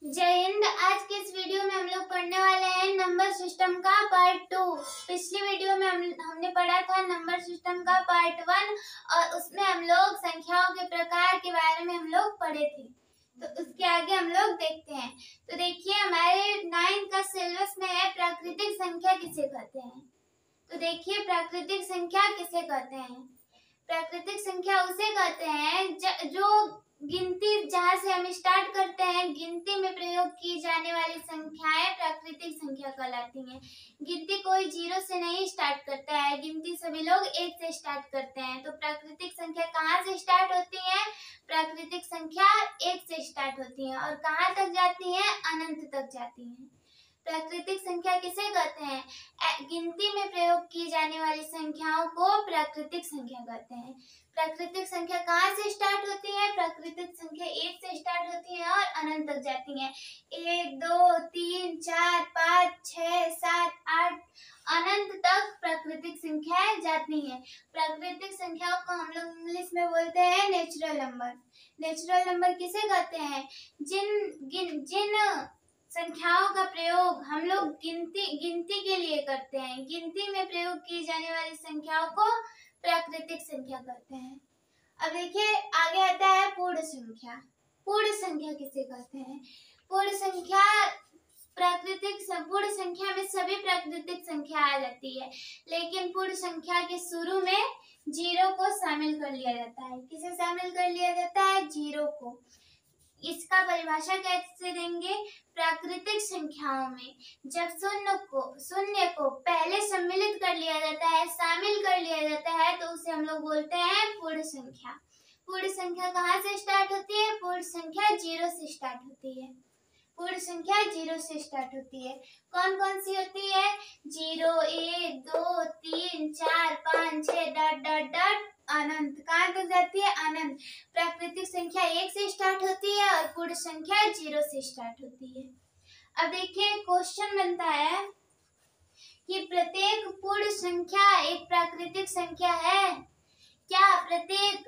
जय हिंद। आज के इस वीडियो में हम लोग पढ़ने वाले हैं नंबर सिस्टम का पार्ट 2। पिछली वीडियो में हमने पढ़ा था नंबर सिस्टम का पार्ट 1 और उसमें हम लोग संख्याओं के प्रकार के बारे में हम लोग पढ़े थे। तो उसके आगे हम लोग देखते हैं। तो देखिए हमारे 9 का सिलेबस में है प्राकृतिक संख्या किसे कहते हैं। तो देखिए प्राकृतिक संख्या किसे कहते हैं। प्राकृतिक संख्या उसे कहते हैं जो गिनती जहाँ से हम स्टार्ट करते हैं, गिनती में प्रयोग की जाने वाली संख्याएं प्राकृतिक संख्या कहलाती हैं। गिनती कोई 0 से नहीं स्टार्ट करता है, गिनती सभी लोग 1 से स्टार्ट करते हैं। तो प्राकृतिक संख्या कहाँ से स्टार्ट होती है? प्राकृतिक संख्या 1 से स्टार्ट होती है और कहाँ तक जाती है? अनंत तक जाती है। प्राकृतिक संख्या किसे कहते हैं? गिनती में प्रयोग की जाने वाली संख्याओं को प्राकृतिक संख्या कहते हैं। प्राकृतिक संख्या कहाँ से स्टार्ट होती है? प्राकृतिक संख्या 1 से स्टार्ट होती है और अनंत तक जाती है। 1 2 3 4 5 6 7 8 अनंत तक प्राकृतिक संख्याएं जाती हैं। प्राकृतिक संख्याओं को हम लोग इंग्लिश में बोलते हैं नेचुरल नंबर। नेचुरल नंबर किसे कहते हैं? जिन संख्याओं का प्रयोग हम लोग गिनती के लिए करते हैं, गिनती में प्रयोग की जाने वाली संख्याओं को प्राकृतिक संख्या कहते हैं। अब देखिए आगे आता है पूर्ण संख्या। पूर्ण संख्या किसे कहते हैं? पूर्ण संख्या पूर्ण संख्या में सभी प्राकृतिक संख्या आ जाती है, लेकिन पूर्ण संख्या के शुरू में 0 को शामिल कर लिया जाता है। किसे शामिल कर लिया जाता है? 0 को। इसका परिभाषा कैसे देंगे? प्राकृतिक संख्याओं में जब शून्य को पहले सम्मिलित कर लिया जाता है, शामिल कर लिया जाता है, तो उसे हम लोग बोलते हैं पूर्ण संख्या। पूर्ण संख्या कहाँ से स्टार्ट होती है? पूर्ण संख्या 0 से स्टार्ट होती है। पूर्ण संख्या 0 से स्टार्ट होती है। कौन कौन सी होती है? 0 1 2 3 4 5 6 डॉट डॉट डॉट अनंत। कहाँ तक जाती है? अनंत। प्राकृतिक संख्या 1 से स्टार्ट होती है और पूर्ण संख्या 0 से स्टार्ट होती है। अब देखिए क्वेश्चन बनता है कि प्रत्येक पूर्ण संख्या एक प्राकृतिक संख्या है। क्या प्रत्येक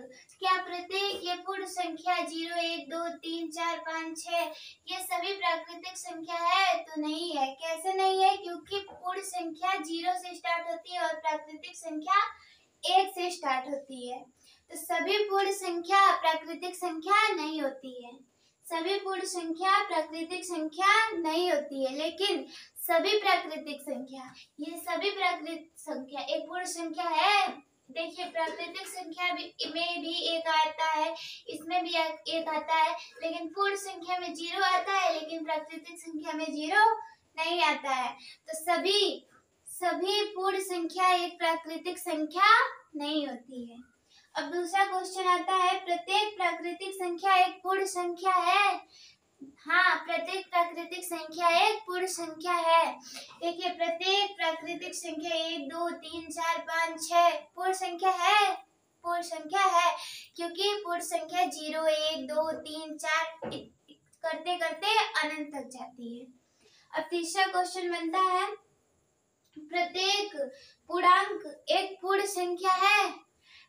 ये पूर्ण संख्या 0 1 2 3 4 5 6 ये सभी प्राकृतिक संख्या है? तो नहीं है। कैसे नहीं है? क्योंकि पूर्ण संख्या 0 से स्टार्ट होती है और प्राकृतिक संख्या 1 से स्टार्ट होती है। तो सभी पूर्ण संख्या प्राकृतिक संख्या नहीं होती है। सभी पूर्ण संख्या प्राकृतिक संख्या नहीं होती है, लेकिन सभी प्राकृतिक संख्या, ये सभी प्राकृतिक संख्या एक पूर्ण संख्या है। देखिए प्राकृतिक संख्या में भी 1 आता है, इसमें भी 1 आता है, लेकिन पूर्ण संख्या में 0 आता है, लेकिन प्राकृतिक संख्या में 0 नहीं आता है। तो सभी पूर्ण संख्या एक प्राकृतिक संख्या नहीं होती है। अब दूसरा क्वेश्चन आता है, प्रत्येक प्राकृतिक संख्या एक पूर्ण संख्या है? हाँ, प्रत्येक प्राकृतिक संख्या एक पूर्ण संख्या है। देखिए प्रत्येक प्राकृतिक संख्या 1 2 3 4 5 6 पूर्ण संख्या है। पूर्ण संख्या है क्योंकि पूर्ण संख्या 0 1 2 3 4 करते करते अनंत तक जाती है। अब तीसरा क्वेश्चन बनता है, प्रत्येक पूर्णांक एक पूर्ण संख्या है?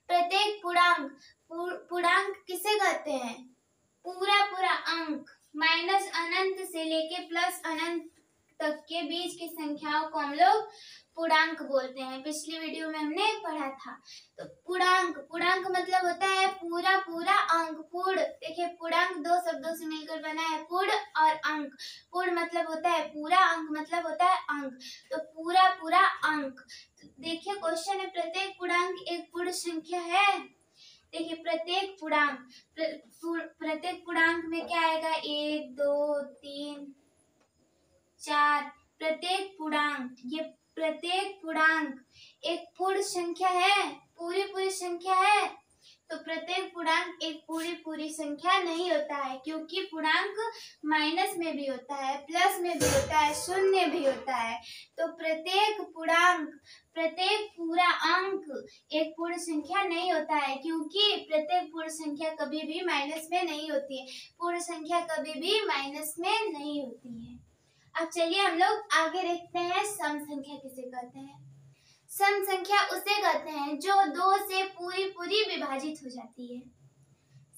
प्रत्येक पूर्णांक किसे कहते हैं? पूरा अंक माइनस अनंत से लेके प्लस अनंत तक के बीच की संख्याओं को हम लोग पूर्णांक बोलते हैं। पिछली वीडियो में हमने पढ़ा था। तो पूर्णांक मतलब होता है पूरा अंक। पूर्ण, देखिए पूर्णांक 2 शब्दों से मिलकर बना है, पूर्ण और अंक। पूर्ण मतलब होता है पूरा, अंक मतलब होता है अंक। तो पूरा अंक। तो देखिए क्वेश्चन है, प्रत्येक पूर्णांक एक पूर्ण संख्या है? देखिए प्रत्येक पूर्णांक में क्या आएगा? 1 2 3 4। प्रत्येक पूर्णांक एक पूर्ण संख्या है? पूरी संख्या है? तो प्रत्येक पूर्णांक एक पूरी संख्या नहीं होता है, क्योंकि पूर्णांक माइनस में भी होता है, प्लस में भी होता है, शून्य भी होता है। तो प्रत्येक पूरा अंक एक पूर्ण संख्या नहीं होता है, क्योंकि प्रत्येक पूर्ण संख्या कभी भी माइनस में नहीं होती है। पूर्ण संख्या कभी भी माइनस में नहीं होती है। अब चलिए हम लोग आगे देखते हैं, सम संख्या किसे कहते हैं। सम संख्या उसे कहते हैं जो 2 से पूरी विभाजित हो जाती है।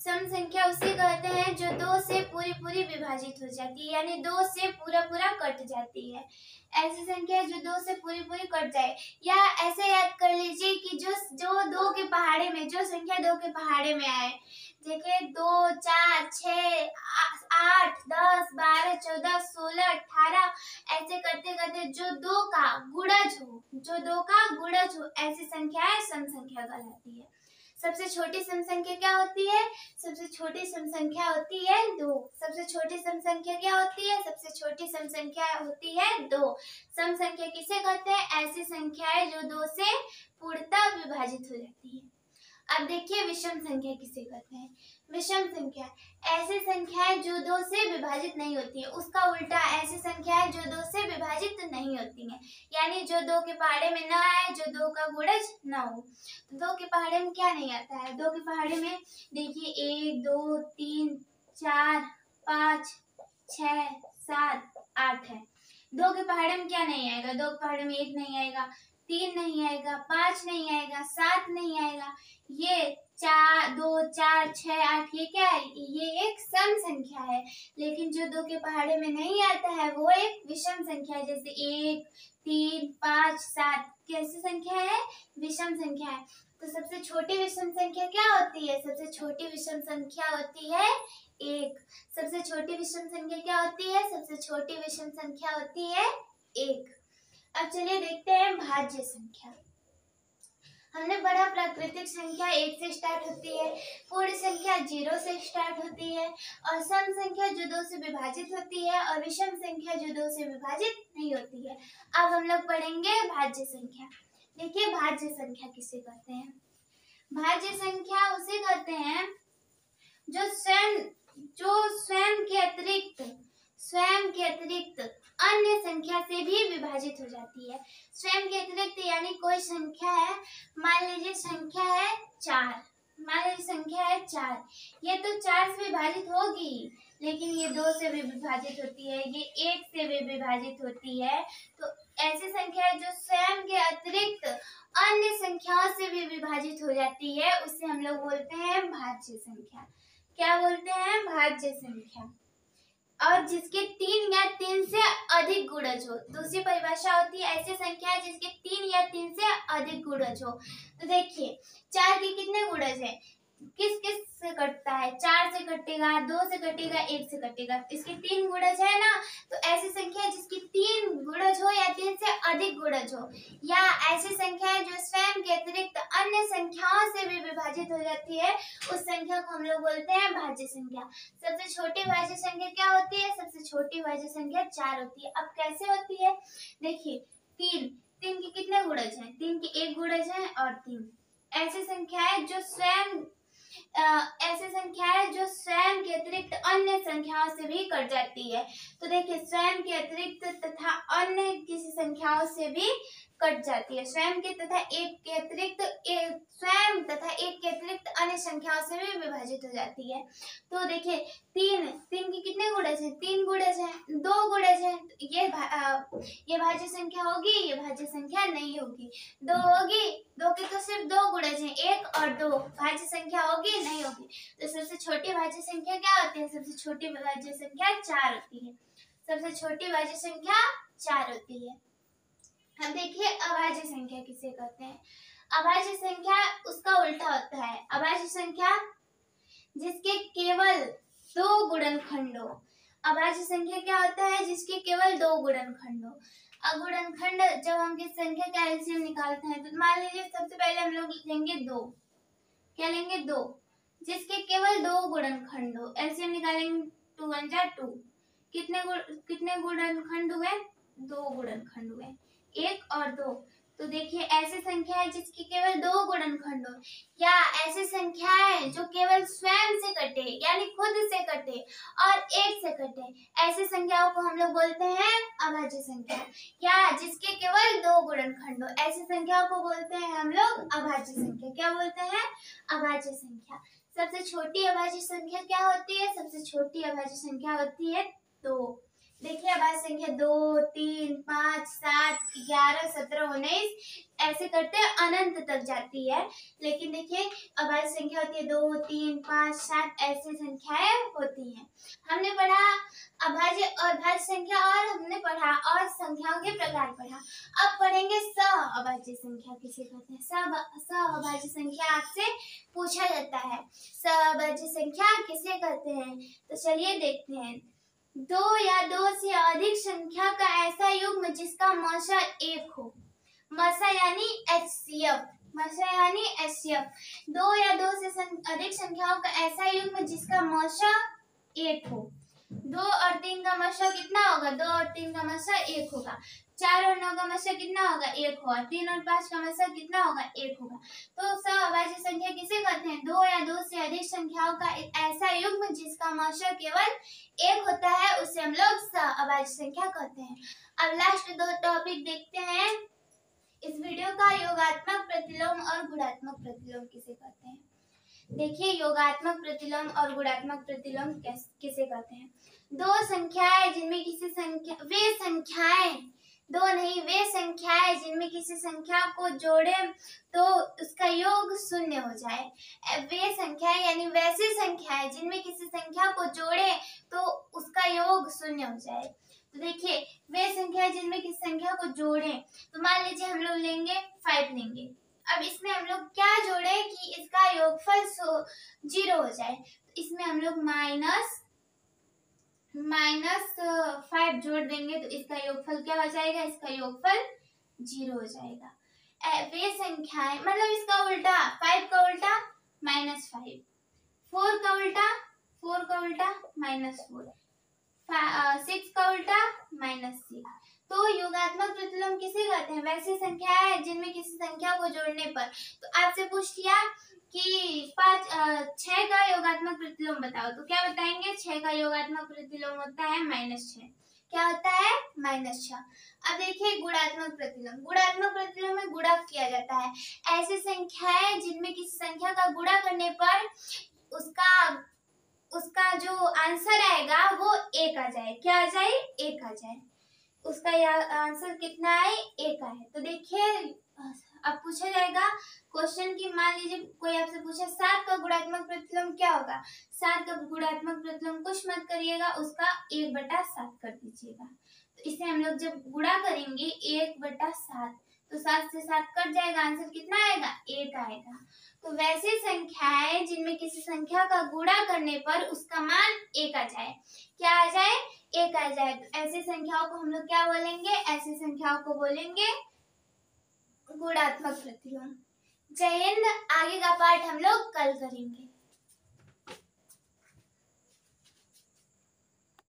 सम संख्या उसे कहते हैं जो 2 से पूरी पूरी विभाजित हो जाती है, यानी 2 से पूरा पूरा कट जाती है। ऐसी संख्या जो 2 से पूरी पूरी कट जाए, या ऐसे याद कर लीजिए कि जो 2 के पहाड़े में, जो संख्या 2 के पहाड़े में आए, देखिए 2, 4, 6, 8, 10, 12, 14, 16, 18 ऐसे करते करते जो 2 का गुणज हो ऐसी संख्याएं सम संख्या कहलाती है। सबसे छोटी सम संख्या क्या होती है? सबसे छोटी सम संख्या होती है 2। सबसे छोटी सम संख्या क्या होती है? सबसे छोटी सम संख्या होती है 2। सम संख्या किसे कहते हैं? ऐसी संख्याएं जो 2 से पूर्णतः विभाजित हो जाती है। अब देखिए विषम संख्या किसे कहते हैं? विषम संख्या ऐसी संख्याएं जो 2 से विभाजित नहीं होती है। उसका उल्टा ऐसी संख्याएं जो 2 से विभाजित नहीं होती हैं, यानी जो 2 के पहाड़े में न आए, जो 2 का गुणज न हो। तो 2 के पहाड़े में क्या नहीं आता है? 2 के पहाड़े में देखिए 1, 2, 3, 4, 5, 6, 7, 8 है। 2 के पहाड़े में क्या नहीं आएगा? 2 के पहाड़े में 1 नहीं आएगा, 3 नहीं आएगा, 5 नहीं आएगा, 7 नहीं आएगा। ये 4, 2, 4, 6, 8 ये क्या है? ये एक सम संख्या है। लेकिन जो 2 के पहाड़े में नहीं आता है वो एक विषम संख्या है, जैसे 1, 3, 5, 7 कैसी संख्या है? विषम संख्या है। तो सबसे छोटी विषम संख्या क्या होती है? सबसे छोटी विषम संख्या होती है 1। सबसे छोटी विषम संख्या क्या होती है? सबसे छोटी विषम संख्या होती है 1। अब चलिए देखते हैं भाज्य संख्या। हमने पढ़ा प्राकृतिक संख्या 1 से स्टार्ट होती है, पूर्ण संख्या 0 से स्टार्ट होती है, और सम संख्या जो 2 से विभाजित होती है, और विषम संख्या जो 2 से विभाजित नहीं होती है। अब हम लोग पढ़ेंगे भाज्य संख्या। देखिए भाज्य संख्या किसे कहते हैं? भाज्य संख्या उसे कहते हैं जो स्वयं के अतिरिक्त अन्य संख्या से भी विभाजित हो जाती है। स्वयं के अतिरिक्त यानी कोई संख्या है, मान लीजिए संख्या है 4, ये तो 4 से विभाजित होगी, लेकिन ये 2 से भी विभाजित होती है, ये 1 से भी विभाजित होती है। तो ऐसी संख्या है जो स्वयं के अतिरिक्त अन्य संख्याओं से भी विभाजित हो जाती है, उसे हम लोग बोलते हैं भाज्य संख्या। क्या बोलते हैं? भाज्य संख्या। और जिसके 3 या 3 से अधिक गुणज हो। दूसरी परिभाषा होती है ऐसी संख्या है जिसके 3 या 3 से अधिक गुणज हो। तो देखिए 4 के कितने गुणज है? किस किस से कटता है? 4 से कटेगा, 2 से कटेगा, 1 से कटेगा। इसके 3 गुणज है ना, तो ऐसी संख्या है जिसकी 3 गुणज हो या 3 से अधिक गुणज हो, या ऐसी संख्या है जो स्वयं के अतिरिक्त अन्य संख्याओं से भी विभाजित हो जाती है, उस संख्या को हम लोग बोलते हैं भाज्य संख्या। सबसे छोटी भाज्य संख्या क्या होती है? सबसे छोटी भाज्य संख्या 4 होती है। अब कैसे होती है? देखिए 3 के कितने गुणज हैं? 3 के 1 गुणज है और 3। ऐसी संख्या है जो स्वयं के अतिरिक्त अन्य संख्याओं से भी कट जाती है। तो देखिए स्वयं के अतिरिक्त तथा अन्य किसी संख्याओं से भी कट जाती है। स्वयं तथा एक के अतिरिक्त अन्य संख्याओं से भी विभाजित हो जाती है। तो देखिए 3 के कितने गुणज हैं? 3 गुणज हैं, 2 गुणज हैं। ये भाज्य संख्या होगी? ये भाज्य संख्या नहीं होगी। 2 होगी? 2 के तो सिर्फ 2 गुणज हैं, 1 और 2। भाज्य संख्या होगी? नहीं होगी। तो सबसे छोटी भाज्य संख्या क्या होती है? सबसे छोटी भाज्य संख्या 4 होती है। सबसे छोटी भाज्य संख्या 4 होती है। अब देखिए अभाज्य संख्या किसे कहते हैं? अभाज्य संख्या उसका उल्टा होता है। अभाज्य संख्या जिसके केवल 2 गुणनखंड हो। अभाज्य संख्या क्या होता है? जिसके केवल 2 गुणनखंड हो। गुणनखंड जब हम किस संख्या का एलसीएम निकालते हैं, तो मान लीजिए सबसे पहले हम लोग लेंगे 2। क्या लेंगे? 2, जिसके केवल 2 गुणनखंड हो। एलसीएम निकालेंगे 2 1 जा 2। कितने गुणनखंड हुए? 2 गुणनखंड हुए, 1 और 2। तो देखिए ऐसी संख्या है जिसकी केवल 2 गुणनखंड हो, या ऐसी संख्या है जो केवल स्वयं से कटे यानी खुद से कटे और 1 से कटे, ऐसी संख्याओं को हम लोग बोलते हैं अभाज्य संख्या। या जिसके केवल 2 गुणनखंड हो, ऐसी संख्याओं को बोलते हैं हम लोग अभाज्य संख्या। क्या बोलते हैं? अभाज्य संख्या। सबसे छोटी अभाज्य संख्या क्या होती है? सबसे छोटी अभाज्य संख्या होती है 2। देखिए अभाज्य संख्या 2, 3, 5, 7, 11, 17, 19 ऐसे करते अनंत तक जाती है। लेकिन देखिए अभाज्य संख्या होती है 2, 3, 5, 7 ऐसी संख्याएं होती हैं। हमने पढ़ा अभाज्य और भाज्य संख्या और हमने पढ़ा और संख्याओं के प्रकार पढ़ा। अब पढ़ेंगे सहअभाज्य संख्या किसे कहते हैं। सहअभाज्य संख्या आपसे पूछा जाता है, सहअभाज्य संख्या किसे कहते हैं। तो चलिए देखते हैं। दो या दो से अधिक संख्या का ऐसा युग्म जिसका मशा एक हो। मशा यानी HCF, मशा यानी HCF। दो या दो से अधिक संख्याओं का ऐसा युग्म जिसका मशा एक हो। 2 और 3 का मशा कितना होगा? 2 और 3 का मशा 1 होगा। 4 और 9 का मशा कितना होगा? 1 होगा। 3 और 5 का मशा कितना होगा? 1 होगा। तो सहअभाज्य संख्या किसे कहते हैं? 2 या 2 से अधिक संख्याओं का एक ऐसा युग्म जिसका मशा केवल 1 होता है, उसे हम लोग सहअभाज्य संख्या कहते हैं। अब लास्ट 2 टॉपिक देखते हैं इस वीडियो का। योगात्मक प्रतिलोम और गुणात्मक प्रतिलोम किसे कहते हैं। देखिए योगात्मक प्रतिलोम और गुणात्मक प्रतिलोम किसे कहते हैं। दो संख्याएं जिनमें किसी संख्या वे संख्याएं दो नहीं वे संख्याएं जिनमें किसी संख्या को जोड़े तो उसका योग शून्य हो जाए। वे संख्याएं यानी वैसी संख्याएं जिनमें किसी संख्या को जोड़े तो उसका योग शून्य हो जाए। तो देखिए वे संख्याएं जिनमें किसी संख्या को जोड़े, तो मान लीजिए हम लोग लेंगे 5 लेंगे। अब इसमें हम लोग क्या जोड़े कि इसका योगफल 0 हो जाए। तो इसमें हम लोग माइनस 5 जोड़ देंगे तो इसका योगफल क्या हो जाएगा? इसका योगफल 0 हो जाएगा। वे संख्याएं मतलब इसका उल्टा 5 का उल्टा -5, 4 का उल्टा -4, 6 का उल्टा -6। तो योगात्मक प्रतिलोम किसे कहते हैं? वैसी संख्या है जिनमें किसी संख्या को जोड़ने पर। तो आपसे पूछ लिया कि 6 का योगात्मक प्रतिलोम बताओ, तो क्या बताएंगे? 6 का योगात्मक प्रतिलोम होता है -6। क्या होता है? -6। अब देखिए गुणात्मक प्रतिलोम। गुणात्मक प्रतिलोम में गुणा किया जाता है। ऐसी संख्याएं जिनमें किसी संख्या का गुणा करने पर उसका जो आंसर आएगा वो 1 आ जाए। क्या आ जाए? 1 आ जाए। उसका आंसर कितना है? 1 आए। तो देखिए अब पूछा जाएगा क्वेश्चन की, मान लीजिए कोई आपसे पूछे 7 का गुणात्मक प्रतिलोम क्या होगा। 7 का गुणात्मक प्रतिलोम कुछ मत करिएगा, उसका 1/7 कर दीजिएगा। तो इसे हम लोग जब गुणा करेंगे 1/7 तो 7 से 7 कट जाएगा, आंसर कितना आएगा? 1 आएगा। तो वैसी संख्याएं जिनमें किसी संख्या का गुणा करने पर उसका मान 1 आ जाए। क्या आ जाए? 1 आ जाए। तो ऐसी संख्याओं को हम लोग क्या बोलेंगे? ऐसी संख्याओं को बोलेंगे गुणात्मक प्रतिलोम। जय हिंद। आगे का पाठ हम लोग कल करेंगे।